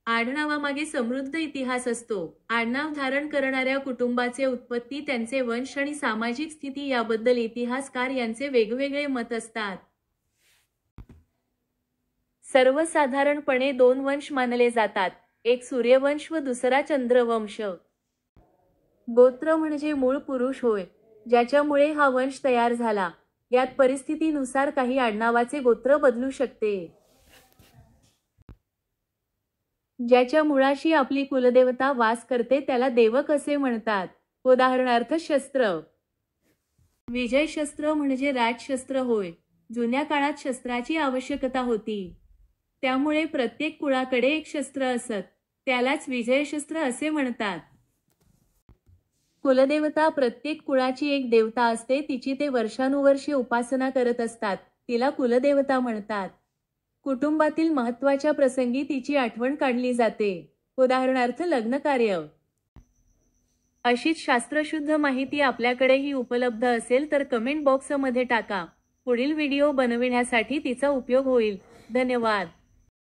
आडनावामागे समृद्ध इतिहास असतो. आडनाव धारण करणाऱ्या कुटुंबाचे उत्पत्ती, त्यांचे वंश आणि सामाजिक स्थिती याबद्दल इतिहासकार यांचे वेगवेगळे मत असतात. सर्वसाधारणपणे दोन वंश मानले जातात, एक सूर्यवंश व दुसरा चंद्रवंश. गोत्र म्हणजे मूळ पुरुष होय, ज्याच्यामुळे हा वंश तयार झाला. यात परिस्थितीनुसार काही आडनावाचे गोत्र बदलू शकते. ज्याच्या मुळाशी आपली कुलदेवता वास करते त्याला देवक असे म्हणतात. उदाहरणार्थ शस्त्र. विजय शस्त्र म्हणजे राजशस्त्र होय. जुन्या काळात शस्त्राची आवश्यकता होती, त्यामुळे प्रत्येक कुळाकडे एक शस्त्र असत. त्यालाच विजयशस्त्र असे म्हणतात. कुलदेवता प्रत्येक कुळाची एक देवता असते, तिची ते वर्षानुवर्षे उपासना करत असतात, तिला कुलदेवता म्हणतात. कुटुंबातील महत्त्वाच्या प्रसंगी तिची आठवण काढली जाते. उदाहरणार्थ लग्नकार्य. अशीच शास्त्रशुद्ध माहिती आपल्याकडेही उपलब्ध असेल तर कमेंट बॉक्समध्ये टाका. पुढील व्हिडिओ बनविण्यासाठी तिचा उपयोग होईल. धन्यवाद.